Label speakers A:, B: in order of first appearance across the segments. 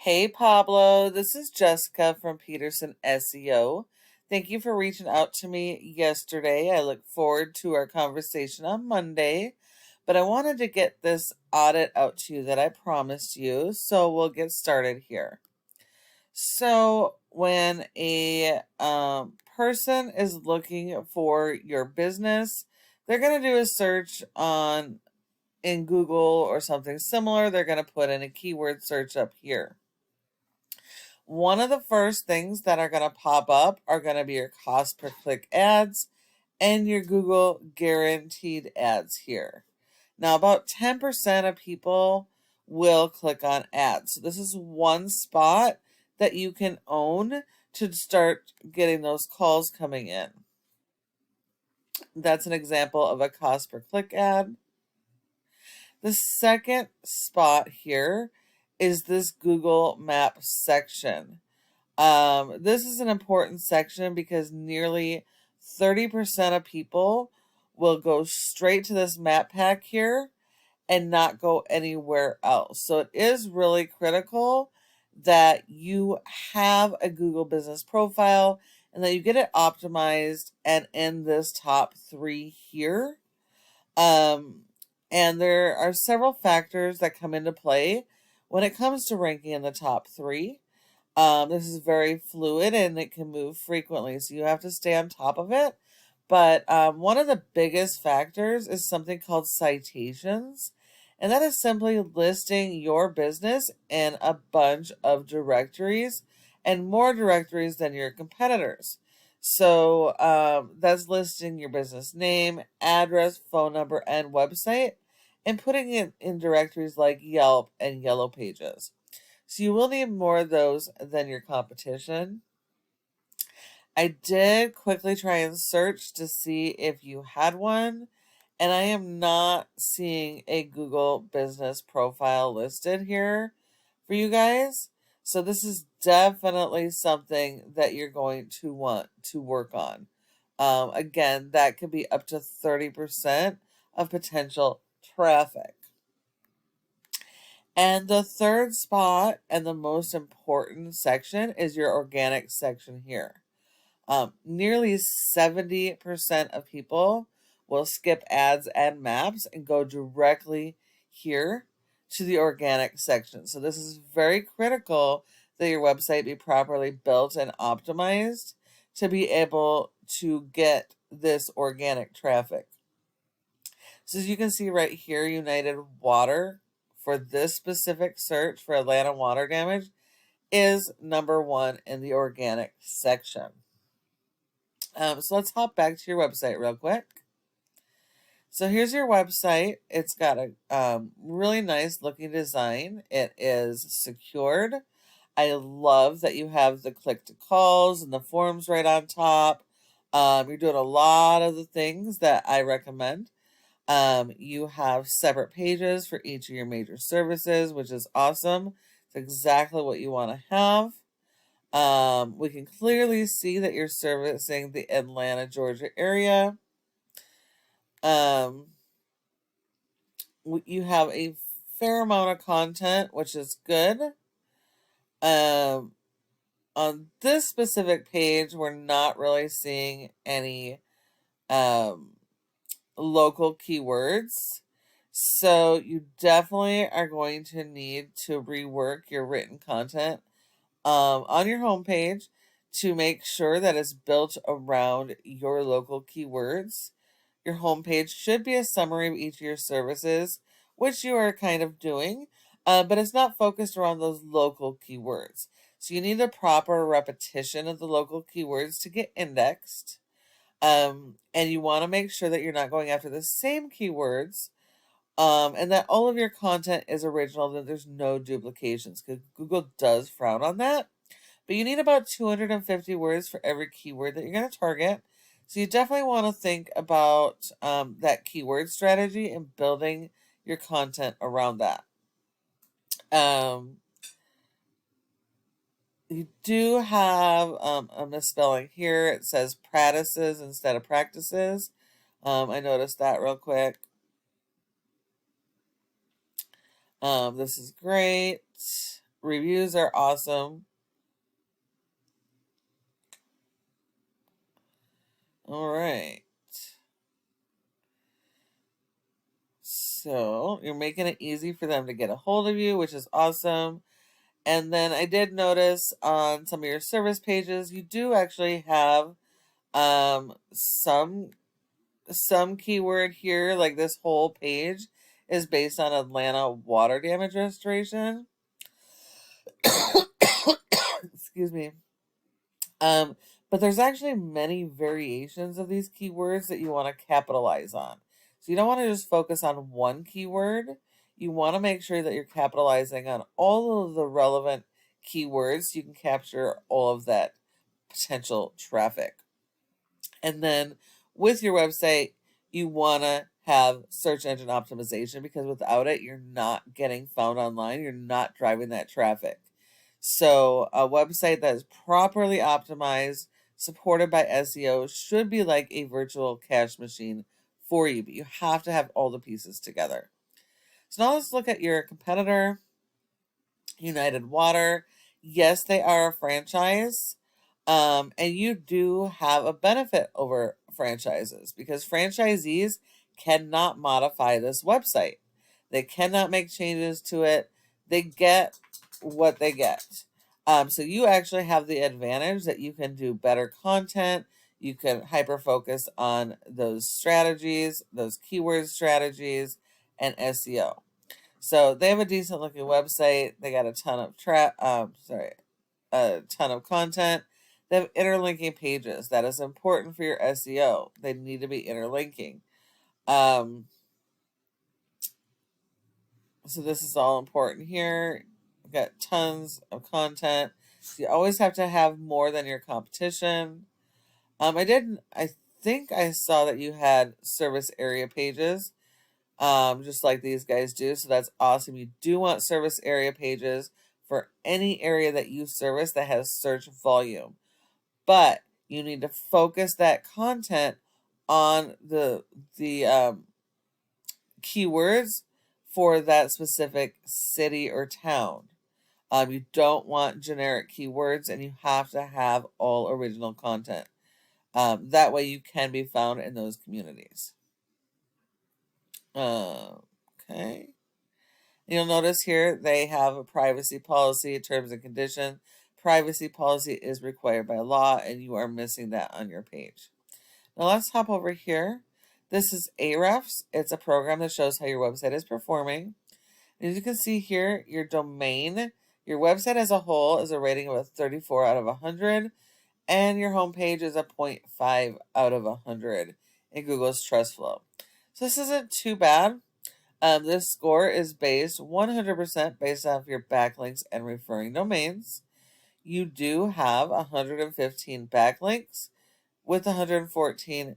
A: Hey Pablo, this is Jessica from Peterson SEO. Thank you for reaching out to me yesterday. I look forward to our conversation on Monday, but I wanted to get this audit out to you that I promised you, so we'll get started here. So, when a person is looking for your business, they're going to do a search on in Google or something similar. They're going to put in a keyword search up here. One of the first things that are going to pop up are going to be your cost per click ads and your Google guaranteed ads here. Now, about 10% of people will click on ads. So this is one spot that you can own to start getting those calls coming in. That's an example of a cost per click ad. The second spot here is this Google Maps section. This is an important section because nearly 30% of people will go straight to this map pack here and not go anywhere else. So it is really critical that you have a Google business profile and that you get it optimized and in this top 3 here. And there are several factors that come into play when it comes to ranking in the top 3. This is very fluid and it can move frequently, so you have to stay on top of it. But one of the biggest factors is something called citations, and that is simply listing your business in a bunch of directories and more directories than your competitors. So that's listing your business name, address, phone number, and website, and putting it in directories like Yelp and Yellow Pages. So you will need more of those than your competition. I did quickly try and search to see if you had one, and I am not seeing a Google business profile listed here for you guys. So this is definitely something that you're going to want to work on. Again, that could be up to 30% of potential traffic. And the third spot and the most important section is your organic section here. Nearly 70% of people will skip ads and maps and go directly here to the organic section. So this is very critical that your website be properly built and optimized to be able to get this organic traffic. So as you can see right here, United Water for this specific search for Atlanta water damage is number 1 in the organic section. So let's hop back to your website real quick. So here's your website. It's got a really nice looking design. It is secured. I love that you have the click to calls and the forms right on top. You're doing a lot of the things that I recommend. You have separate pages for each of your major services, which is awesome. It's exactly what you want to have. We can clearly see that you're servicing the Atlanta, Georgia area. You have a fair amount of content, which is good. On this specific page, we're not really seeing any local keywords. So you definitely are going to need to rework your written content on your homepage to make sure that it's built around your local keywords. Your homepage should be a summary of each of your services, which you are kind of doing, but it's not focused around those local keywords. So you need a proper repetition of the local keywords to get indexed. And you want to make sure that you're not going after the same keywords, and that all of your content is original, that there's no duplications, because Google does frown on that. But you need about 250 words for every keyword that you're going to target. So you definitely want to think about that keyword strategy and building your content around that. You do have a misspelling here. It says practices instead of practices. I noticed that real quick. This is great. Reviews are awesome. All right. So you're making it easy for them to get a hold of you, which is awesome. And then I did notice on some of your service pages, you do actually have some keyword here, like this whole page is based on Atlanta water damage restoration. Excuse me. Um, but there's actually many variations of these keywords that you want to capitalize on. So you don't want to just focus on one keyword. You want to make sure that you're capitalizing on all of the relevant keywords so you can capture all of that potential traffic. And then with your website, you want to have search engine optimization, because without it, you're not getting found online. You're not driving that traffic. So a website that is properly optimized, supported by SEO, should be like a virtual cash machine for you, but you have to have all the pieces together. So now let's look at your competitor, United Water. Yes, they are a franchise. And you do have a benefit over franchises, because franchisees cannot modify this website. They cannot make changes to it. They get what they get. So you actually have the advantage that you can do better content. You can hyper focus on those strategies, those keyword strategies, and SEO. So they have a decent looking website. They got a ton of a ton of content. They have interlinking pages. That is important for your SEO. They need to be interlinking. So this is all important here. We've got tons of content. So you always have to have more than your competition. I think I saw that you had service area pages, just like these guys do. So that's awesome. You do want service area pages for any area that you service that has search volume. But you need to focus that content on the keywords for that specific city or town. You don't want generic keywords, and you have to have all original content. That way you can be found in those communities. Okay. You'll notice here they have a privacy policy, terms and conditions. Privacy policy is required by law, and you are missing that on your page. Now let's hop over here. This is Ahrefs. It's a program that shows how your website is performing. And as you can see here, your domain, your website as a whole is a rating of a 34 out of 100, and your homepage is a 0.5 out of 100 in Google's Trust Flow. So this isn't too bad. This score is based 100% based off your backlinks and referring domains. You do have 115 backlinks with 114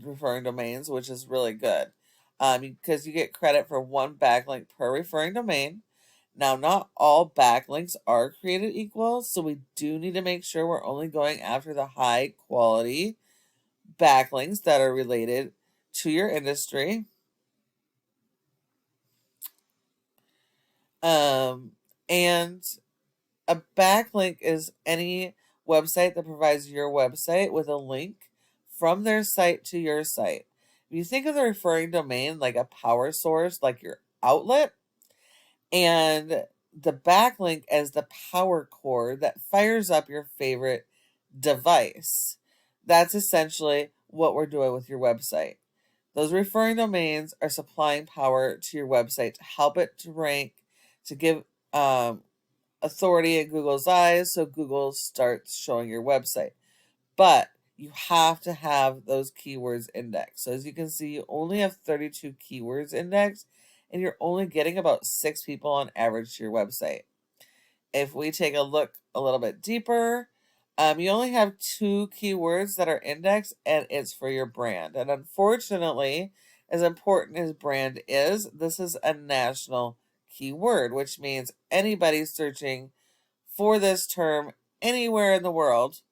A: referring domains, which is really good, because you get credit for one backlink per referring domain. Now, not all backlinks are created equal, so we do need to make sure we're only going after the high quality backlinks that are related to your industry. And a backlink is any website that provides your website with a link from their site to your site. If you think of the referring domain like a power source, like your outlet, and the backlink as the power cord that fires up your favorite device, that's essentially what we're doing with your website. Those referring domains are supplying power to your website to help it to rank, to give authority in Google's eyes, so Google starts showing your website. But you have to have those keywords indexed. So as you can see, you only have 32 keywords indexed, and you're only getting about 6 people on average to your website. If we take a look a little bit deeper, you only have 2 keywords that are indexed, and it's for your brand. And unfortunately, as important as brand is, this is a national keyword, which means anybody searching for this term anywhere in the world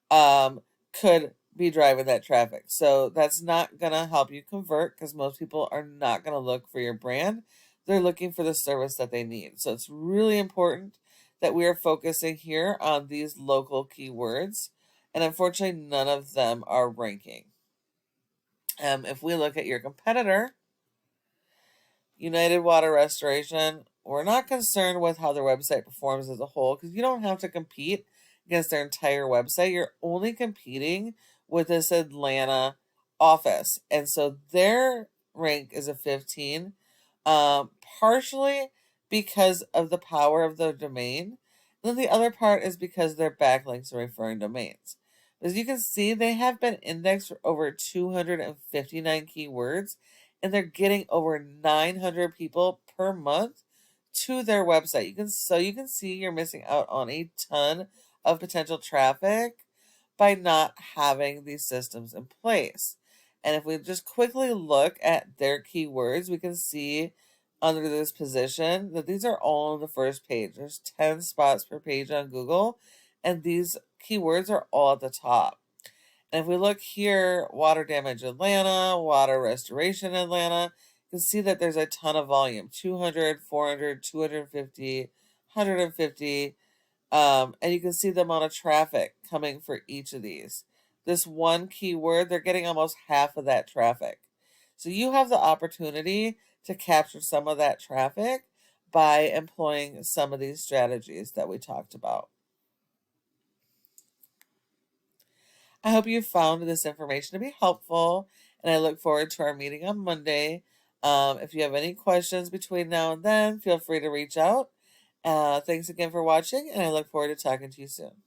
A: could be driving that traffic. So that's not going to help you convert, because most people are not going to look for your brand. They're looking for the service that they need. So it's really important that we are focusing here on these local keywords, and unfortunately none of them are ranking. If we look at your competitor, United Water Restoration, we're not concerned with how their website performs as a whole because you don't have to compete against their entire website. You're only competing with this Atlanta office. And so their rank is a 15, partially because of the power of the domain. And then the other part is because their backlinks are referring domains. As you can see, they have been indexed for over 259 keywords, and they're getting over 900 people per month to their website. You can see you're missing out on a ton of potential traffic by not having these systems in place. And if we just quickly look at their keywords, we can see under this position that these are all on the first page. There's 10 spots per page on Google, and these keywords are all at the top. And if we look here, water damage Atlanta, water restoration Atlanta, you can see that there's a ton of volume, 200, 400, 250, 150. And you can see the amount of traffic coming for each of these. This one keyword, they're getting almost half of that traffic. So you have the opportunity to capture some of that traffic by employing some of these strategies that we talked about. I hope you found this information to be helpful, and I look forward to our meeting on Monday. If you have any questions between now and then, feel free to reach out. Thanks again for watching, and I look forward to talking to you soon.